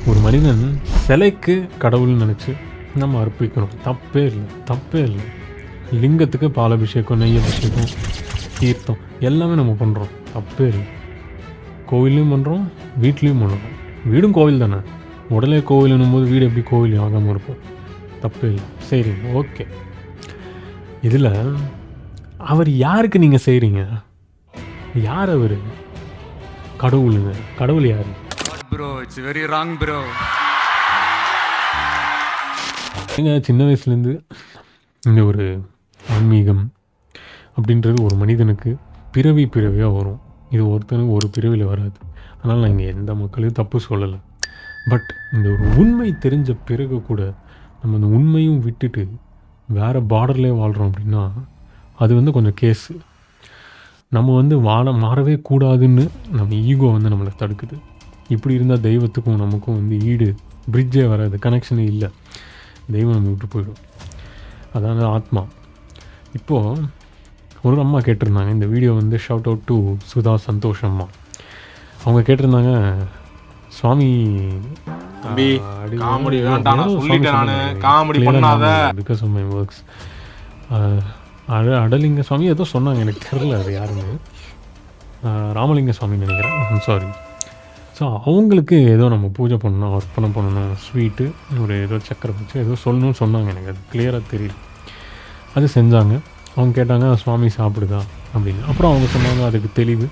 ஒரு மனிதன் சிலைக்கு கடவுள்னு நினச்சி நம்ம அர்ப்பிக்கிறோம், தப்பே இல்லை. லிங்கத்துக்கு பாலாபிஷேகம், நெய் அபிஷேகம், தீர்த்தம் எல்லாமே நம்ம பண்ணுறோம், தப்பே இல்லை. கோவிலையும் பண்ணுறோம், வீட்லேயும் பண்ணுறோம். வீடும் கோவில் தானே, உடலே கோவில்னும் போது வீடு எப்படி கோவில் ஆகாமல் இருக்கும்? தப்பே இல்லை. சரி, ஓகே. இதில் அவர் யாருக்கு நீங்கள் செய்கிறீங்க? யார் அவர்? கடவுளுங்க. கடவுள் யார்? bro, it's very wrong bro. சின்ன வயசுலேருந்து இந்த ஒரு ஆன்மீகம் அப்படின்றது ஒரு மனிதனுக்கு பிறவியாக வரும். இது ஒருத்தனுக்கு ஒரு பிறவியில் வராது. அதனால் நான் இங்கே எந்த மக்களையும் தப்பு சொல்லலை. பட் இந்த ஒரு உண்மை தெரிஞ்ச பிறகு கூட நம்ம அந்த உண்மையும் விட்டுட்டு வேறு பார்டர்லேயே வாழ்கிறோம் அப்படின்னா அது கொஞ்சம் கேஸு. நம்ம மாறவே கூடாதுன்னு நம்ம ஈகோ நம்மளை தடுக்குது. இப்படி இருந்தால் தெய்வத்துக்கும் நமக்கும் பிரிட்ஜே வராது, கனெக்ஷனே இல்லை. தெய்வம் நம்ம விட்டு போயிடும். அதாவது ஆத்மா. இப்போது ஒரு அம்மா கேட்டிருந்தாங்க, இந்த video shout out to Sudha Santosh அம்மா. அவங்க கேட்டிருந்தாங்க, Swami because of my works அடலிங்க சுவாமி ஏதோ சொன்னாங்க, எனக்கு தெரில அது யாருன்னு. ராமலிங்க சுவாமின்னு நினைக்கிறேன், சாரி. ஸோ அவங்களுக்கு ஏதோ நம்ம பூஜை பண்ணணும், அர்ப்பணம் பண்ணணும், ஸ்வீட்டு ஒரு ஏதோ சக்கரை வச்சு ஏதோ சொல்லணும்னு சொன்னாங்க. எனக்கு அது கிளியராக தெரியல. அது செஞ்சாங்க. அவங்க கேட்டாங்க, சுவாமி சாப்பிடுதா அப்படின்னு. அப்புறம் அவங்க சொன்னாங்க, அதுக்கு தெளிவு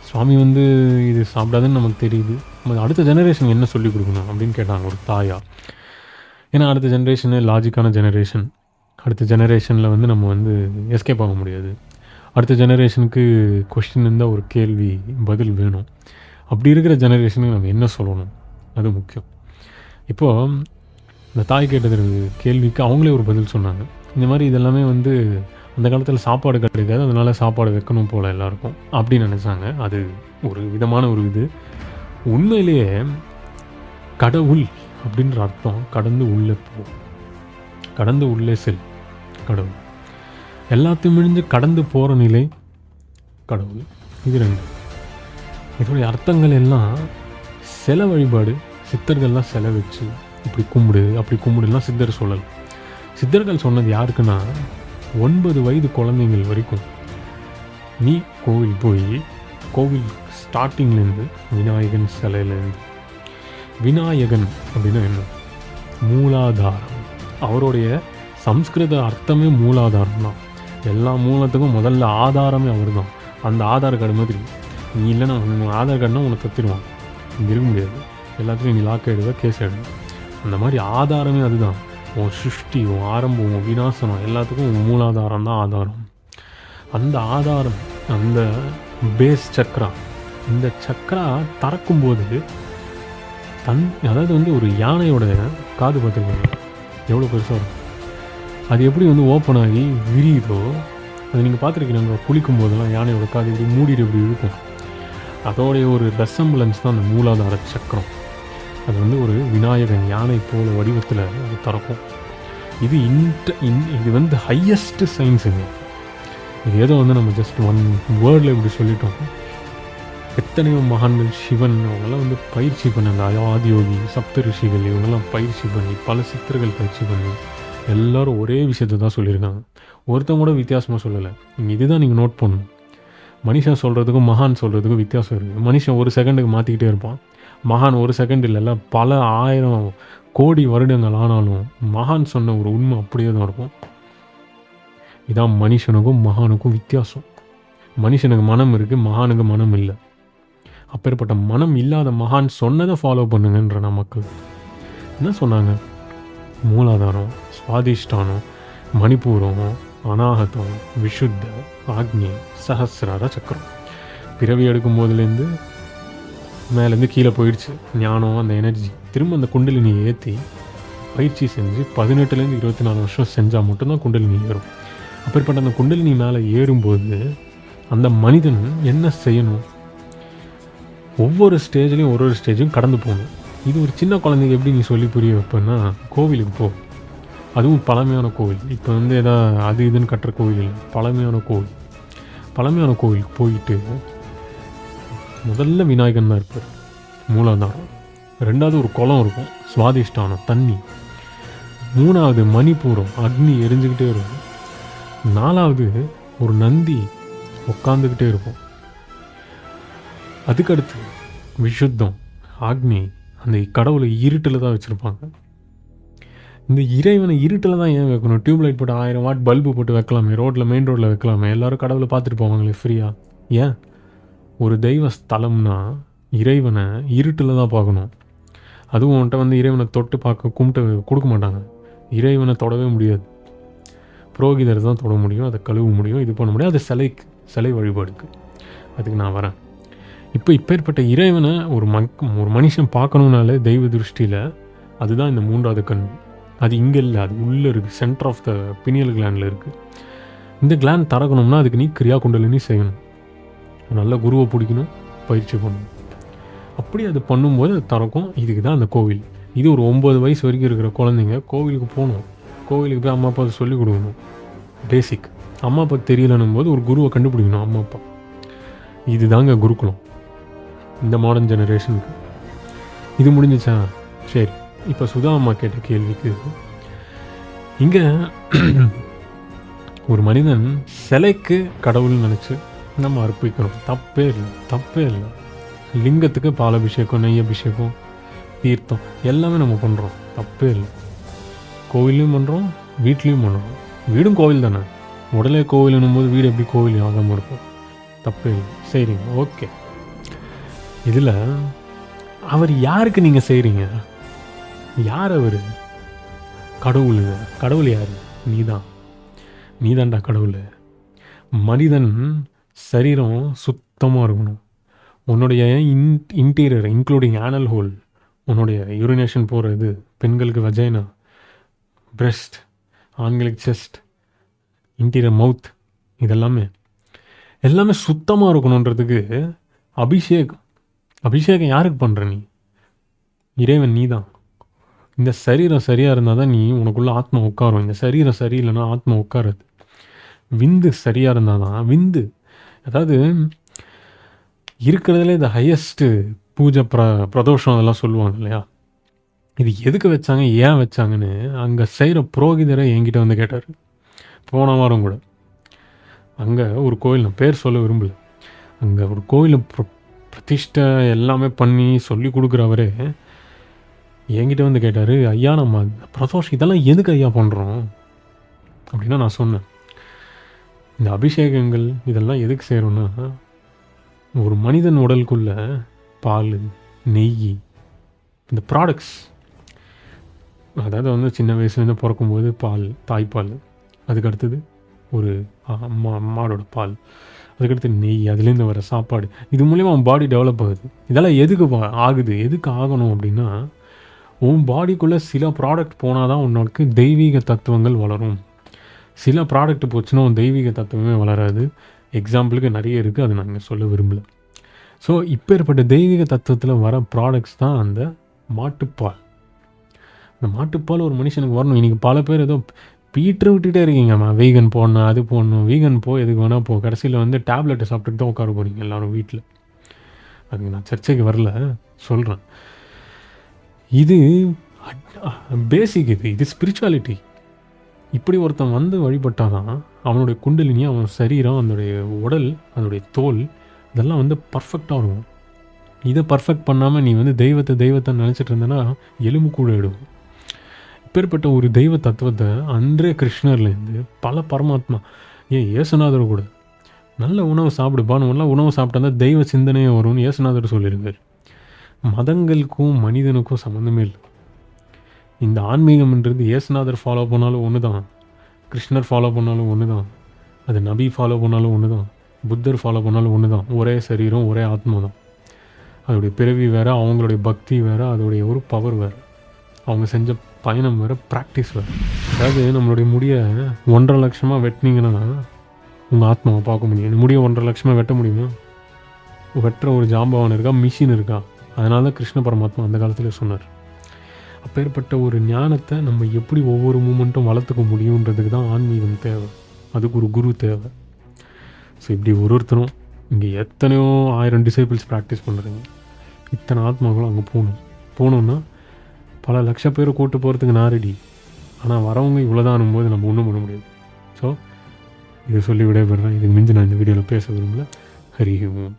சுவாமி இது சாப்பிடாதுன்னு நமக்கு தெரியுது, நம்ம அடுத்த ஜெனரேஷன் என்ன சொல்லிக் கொடுக்கணும் அப்படின்னு கேட்டாங்க ஒரு தாயா. ஏன்னா அடுத்த ஜெனரேஷனு லாஜிக்கான ஜெனரேஷன். அடுத்த ஜெனரேஷனில் நம்ம எஸ்கேப் ஆக முடியாது. அடுத்த ஜெனரேஷனுக்கு கொஸ்டின் இருந்தால் ஒரு கேள்வி பதில் வேணும். அப்படி இருக்கிற ஜெனரேஷனுக்கு நம்ம என்ன சொல்லணும், அது முக்கியம். இப்போது இந்த தாய் கேட்டது கேள்விக்கு அவங்களே ஒரு பதில் சொன்னாங்க. இந்த மாதிரி இதெல்லாமே அந்த காலத்தில் சாப்பாடு கிடைக்காது, அதனால் சாப்பாடு வைக்கணும் போல் எல்லாருக்கும் அப்படின்னு நினச்சாங்க. அது ஒரு விதமான ஒரு இது. உண்மையிலேயே கடவுள் அப்படின்ற அர்த்தம் கடந்து உள்ளே போ, கடந்து உள்ளே செல். கடவுள் எல்லாத்தையும் முடிஞ்சு கடந்து போகிற நிலை கடவுள். இது ரெண்டு. இதோடைய அர்த்தங்கள் எல்லாம் சில வழிபாடு. சித்தர்கள்லாம் சிலை வச்சு இப்படி கும்பிடு அப்படி கும்பிடுலாம் சித்தர் சொல்லலை. சித்தர்கள் சொன்னது யாருக்குன்னா, 9 வயது குழந்தைங்கள் வரைக்கும் நீ கோவில் போய், கோவில் ஸ்டார்டிங்லேருந்து விநாயகன் சிலையிலேருந்து, விநாயகன் அப்படின்னா என்ன? மூலாதாரம். அவருடைய சம்ஸ்கிருத அர்த்தமே மூலாதாரம் தான். எல்லா மூலத்துக்கும் முதல்ல ஆதாரமே அவர் தான். அந்த ஆதார் கார்டு மாதிரி நீ இல்லைன்னா ஆதார் கார்டுனா உன்னை தத்திடுவான், இங்கே இருக்க முடியாது, எல்லாத்துலையும் நீ லாக் ஆகிடுவ, கேஸ் ஆகிடுவேன். அந்த மாதிரி ஆதாரமே அதுதான். உன் சிருஷ்டி, உன் ஆரம்பம், உன் விநாசனம் எல்லாத்துக்கும் உன் மூலாதாரம் தான் ஆதாரம். அந்த ஆதாரம், அந்த பேஸ் சக்ரா, இந்த சக்ரா திறக்கும்போது அதாவது ஒரு யானையோட காது பார்த்துருக்கீங்க எவ்வளோ பெருசாக இருக்கும். அது எப்படி ஓப்பன் ஆகி விரியுதோ, அது நீங்கள் பார்த்துருக்கீங்க. குளிக்கும் போதெல்லாம் யானையோட காது இப்படி மூடிட்டு இப்படி இருக்கும். அதோடைய ஒரு ரெசம்பிளன்ஸ் தான் அந்த மூலாதார சக்கரம். அது ஒரு விநாயகன் யானை போல வடிவத்தில் அது திறக்கும். இது இது ஹையஸ்ட் சயின்ஸுங்க. இது ஏதோ நம்ம ஜஸ்ட் ஒன் வேர்டில் இப்படி சொல்லிட்டோம். எத்தனையோ மகான்கள், சிவன் அவங்கெல்லாம் பயிற்சி பண்ண, அந்த ஆதியோகி, சப்த ரிஷிகள் இவங்கெல்லாம் பயிற்சி பண்ணி, பல சித்தர்கள் பயிற்சி பண்ணி எல்லோரும் ஒரே விஷயத்தை தான் சொல்லியிருக்காங்க. ஒருத்தவங்க கூட வித்தியாசமாக சொல்லலை. இதுதான் நீங்கள் நோட் பண்ணணும். மனுஷன் சொல்கிறதுக்கும் மகான் சொல்கிறதுக்கும் வித்தியாசம் இருக்குது. மனுஷன் ஒரு செகண்டுக்கு மாற்றிக்கிட்டே இருப்பான். மகான் ஒரு செகண்ட் இல்லைல்ல, பல 1000 கோடி வருடங்கள் ஆனாலும் மகான் சொன்ன ஒரு உண்மை அப்படியே தான் இருக்கும். இதான் மனுஷனுக்கும் மகானுக்கும் வித்தியாசம். மனுஷனுக்கு மனம் இருக்குது, மகானுக்கு மனம் இல்லை. அப்பேற்பட்ட மனம் இல்லாத மகான் சொன்னதை ஃபாலோ பண்ணுங்கன்ற மக்கள் என்ன சொன்னாங்க? மூலாதாரம், சுவாதிஷ்டானம், மணிப்பூரம், அநாகதம், விஷுத்த, ஆக்னி, சஹசிரார சக்கரம். பிறவி எடுக்கும் போதுலேருந்து மேலேருந்து கீழே போயிடுச்சு ஞானம், அந்த எனர்ஜி. திரும்ப அந்த குண்டலினி ஏற்றி பயிற்சி செஞ்சு 18லேருந்து 24 வருஷம் செஞ்சால் மட்டும்தான் குண்டலினி ஏறும். அப்பேற்பட்ட அந்த குண்டலினி மேலே ஏறும்போது அந்த மனிதன் என்ன செய்யணும்? ஒவ்வொரு ஸ்டேஜ்லேயும் ஒரு ஸ்டேஜும் கடந்து போகணும். இது ஒரு சின்ன குழந்தைங்க எப்படி நீ சொல்லி புரிய வைப்பேன்னா, கோவிலுக்கு போ, அதுவும் பழமையான கோவில். இப்போ எதாவது அது இதுன்னு கட்டுற கோவில் இல்லை, பழமையான கோவில். பழமையான கோவிலுக்கு போயிட்டு முதல்ல விநாயகன் தான் இருப்பார், மூலாதாரம். 2வது ஒரு குளம் இருக்கும், சுவாதிஷ்டானம் தண்ணி. 3வது மணிப்பூரம், அக்னி எரிஞ்சுக்கிட்டே இருக்கும். 4வது ஒரு நந்தி உட்காந்துக்கிட்டே இருக்கும். அதுக்கடுத்து விஷுத்தம், அக்னி. அந்த கடவுளை இருட்டில் தான் வச்சுருப்பாங்க. இந்த இறைவனை இருட்டில் தான் ஏன் வைக்கணும்? டியூப்லைட் போட்டு 1000 வாட் பல்பு போட்டு வைக்கலாமே, மெயின் ரோட்டில் வைக்கலாமே, எல்லோரும் கடவுளை பார்த்துட்டு போவாங்களே ஃப்ரீயாக. ஏன்? ஒரு தெய்வ ஸ்தலம்னா இறைவனை இருட்டில் தான் பார்க்கணும். அதுவும் அவன்கிட்ட வந்து இறைவனை தொட்டு பார்க்க கும்பிட்டு கொடுக்க மாட்டாங்க. இறைவனை தொடவே முடியாது. புரோகிதர் தான் தொட முடியும், அதை கழுவ முடியும், இது பண்ண முடியும். அது சிலை வழிபாடுக்கு. அதுக்கு நான் வரேன். இப்பேற்பட்ட இறைவனை ஒரு மனுஷன் பார்க்கணுன்னாலே தெய்வ திருஷ்டியில் அதுதான் இந்த 3வது கண். அது இங்கே இல்லை, அது உள்ளே இருக்குது, சென்டர் ஆஃப் த பினியல் கிளாண்டில் இருக்குது. இந்த கிளாண்ட் திறக்கணும்னா அதுக்கு நீ கிரியா குண்டலினி செய்யணும், நல்ல குருவை பிடிக்கணும், பயிற்சி பண்ணணும். அப்படி அது பண்ணும்போது அது திறக்கும். இதுக்கு தான் அந்த கோவில். இது ஒரு 9 வயசு வரைக்கும் இருக்கிற குழந்தைங்க கோவிலுக்கு போகணும். கோவிலுக்கு போய் அம்மா அப்பா அதை சொல்லிக் கொடுக்கணும். பேசிக். அம்மா அப்பா தெரியலன்னும் போது ஒரு குருவை கண்டுபிடிக்கணும் அம்மா அப்பா. இது தாங்க குருகுலம் இந்த மாடர்ன் ஜெனரேஷனுக்கு. இது முடிஞ்சிச்சா? சரி, இப்போ சுதா அம்மா கேட்ட கேள்விக்கு, இங்கே ஒரு மனிதன் சிலைக்கு கடவுள்னு நினச்சி நம்ம அர்ப்பிக்கணும். தப்பே இல்லை. லிங்கத்துக்கு பாலாபிஷேகம், நெய் அபிஷேகம், தீர்த்தம் எல்லாமே நம்ம பண்ணுறோம். தப்பே இல்லை. கோவில்லையும் பண்ணுறோம், வீட்லேயும் பண்ணுறோம். வீடும் கோவில் தானே. உடலே கோவில்னும் போது வீடு எப்படி கோவில் ஆகாமல் இருக்கும்? தப்பே இல்லை. சரிங்க, ஓகே. இதில் அவர் யாருக்கு நீங்கள் செய்கிறீங்க? யார் அவர்? கடவுள். கடவுள் யார்? நீதான்டா கடவுள். மனிதன் சரீரம் சுத்தமாக இருக்கணும். உன்னுடைய இன்டீரியர் இன்க்ளூடிங் ஆனல் ஹோல், உன்னுடைய யூரினேஷன் போகிற இது, பெண்களுக்கு வஜைனா, பிரெஸ்ட், ஆண்களுக்கு செஸ்ட், இன்டீரியர் மவுத், எல்லாமே சுத்தமாக இருக்கணுன்றதுக்கு அபிஷேகம் யாருக்கு பண்ணுற? நீ இறைவன். நீ தான். இந்த சரீரம் சரியாக இருந்தால் தான் உனக்குள்ள ஆத்மா உட்காரும். இந்த சரீரம் சரியில்லைன்னா ஆத்மா உட்காராது. விந்து சரியாக இருந்தால் தான் விந்து, அதாவது இருக்கிறதுல இந்த ஹையஸ்ட்டு பூஜை பிரதோஷம் அதெல்லாம் சொல்லுவாங்க இல்லையா? இது எதுக்கு வச்சாங்க, ஏன் வச்சாங்கன்னு அங்கே செய்கிற புரோகிதரை என்கிட்ட வந்து கேட்டார். போன வாரம் கூட அங்கே ஒரு கோயில், நான் பேர் சொல்ல விரும்பலை, அங்கே ஒரு கோயில் பிரதிஷ்டை எல்லாமே பண்ணி சொல்லி கொடுக்குறவரே என்கிட்ட வந்து கேட்டார், ஐயா நம்ம பிரதோஷம் இதெல்லாம் எதுக்கு ஐயா பண்ணுறோம் அப்படின்னா, நான் சொன்னேன் இந்த அபிஷேகங்கள் இதெல்லாம் எதுக்கு செய்கிறோன்னா, ஒரு மனிதன் உடலுக்குள்ள பால், நெய், இந்த ப்ராடக்ட்ஸ், அதாவது வந்து சின்ன வயசுலேருந்து பிறக்கும்போது பால், தாய்ப்பால், அதுக்கடுத்தது ஒரு மாடோட பால், அதுக்கடுத்து நெய், அதுலேருந்து வர சாப்பாடு, இது மூலிமா அவன் பாடி டெவலப் ஆகுது. இதெல்லாம் எதுக்கு ஆகுது, எதுக்கு ஆகணும் அப்படின்னா, உன் பாடிக்குள்ளே சில ப்ராடக்ட் போனால் தான் உனக்கு தெய்வீக தத்துவங்கள் வளரும். சில ப்ராடக்ட் போச்சுன்னா உன் தெய்வீக தத்துவமே வளராது. எக்ஸாம்பிளுக்கு நிறைய இருக்குது, அதை நான் இங்கே சொல்ல விரும்பலை. ஸோ இப்பேற்பட்ட தெய்வீக தத்துவத்தில் வர ப்ராடக்ட்ஸ் தான் அந்த மாட்டுப்பால். அந்த மாட்டுப்பால் ஒரு மனுஷனுக்கு வரணும். இன்றைக்கி பல பேர் ஏதோ பீட்ரு விட்டுகிட்டே இருக்கீங்கம்மா, வீகன் போடணும், அது போடணும், வீகன் எதுக்கு வேணால் கடைசியில் வந்து டேப்லெட்டை சாப்பிட்டுட்டு தான் உட்கார போகிறீங்க எல்லோரும் வீட்டில். அதுக்கு நான் சர்ச்சைக்கு வரல, சொல்கிறேன். இது பேசிக், இது ஸ்பிரிச்சுவாலிட்டி. இப்படி ஒருத்தன் வந்து வழிபட்டால் தான் அவனுடைய குண்டலினி, அவன் சரீரம், அதனுடைய உடல், அதனுடைய தோல் இதெல்லாம் வந்து பர்ஃபெக்டாக இருக்கும். இதை பர்ஃபெக்ட் பண்ணாமல் நீ வந்து தெய்வத்தை நினச்சிட்டு இருந்தேன்னா எலும்பு கூட இடும். இப்பேற்பட்ட ஒரு தெய்வ தத்துவத்தை அன்றே கிருஷ்ணர்லேருந்து பல பரமாத்மா, இயேசுநாதர் கூட நல்ல உணவு சாப்பிடுப்பா, நல்லா உணவு சாப்பிட்டா தான் தெய்வ சிந்தனையே வரும்னு இயேசுநாதர் சொல்லியிருக்கார். மதங்களுக்கும் மனிதனுக்கும் சம்மந்தமே இல்லை. இந்த ஆன்மீகம்ன்றது இயேசுநாதர் ஃபாலோ பண்ணாலும் ஒன்று தான், கிருஷ்ணர் ஃபாலோ பண்ணாலும் ஒன்று தான், அது நபி ஃபாலோ பண்ணாலும் ஒன்று தான், புத்தர் ஃபாலோ பண்ணாலும் ஒன்று தான். ஒரே சரீரம், ஒரே ஆத்மா தான். அதோடைய பிறவி வேறு, அவங்களுடைய பக்தி வேறு, அதோடைய ஒரு பவர் வேறு, அவங்க செஞ்ச பயணம் வேறு, ப்ராக்டிஸ் வேறு. அதாவது நம்மளுடைய முடியை 1.5 லட்சமாக வெட்டினீங்கன்னா உங்கள் ஆத்மாவை பார்க்க முடியும். இந்த முடியை 1.5 லட்சமாக வெட்ட முடியுமா? வெட்டுற ஒரு ஜாம்பவான் இருக்கா, மிஷின் இருக்கா? அதனால தான் கிருஷ்ண பரமாத்மா அந்த காலத்திலே சொன்னார். அப்பேற்பட்ட ஒரு ஞானத்தை நம்ம எப்படி ஒவ்வொரு மூமெண்ட்டும் வளர்த்துக்க முடியுன்றதுக்கு தான் ஆன்மீகம் தேவை. அதுக்கு ஒரு குரு தேவை. ஸோ இப்படி ஒருத்தரும் இங்கே எத்தனையோ 1000 டிசைபிள்ஸ் ப்ராக்டிஸ் பண்ணுறீங்க, இத்தனை ஆத்மாக்களும் அங்கே போகணும். போகணுன்னா பல லட்சம் பேரை கூட்டு போகிறதுக்கு நான் ரெடி. ஆனால் வரவங்க இவ்வளோதான் போது நம்ம ஒன்றும் பண்ண முடியாது. ஸோ இதை சொல்லி விடைபெறேன். இதுக்கு மிஞ்சி நான் இந்த வீடியோவில் பேச விரும்பல. ஹரி ஓம்.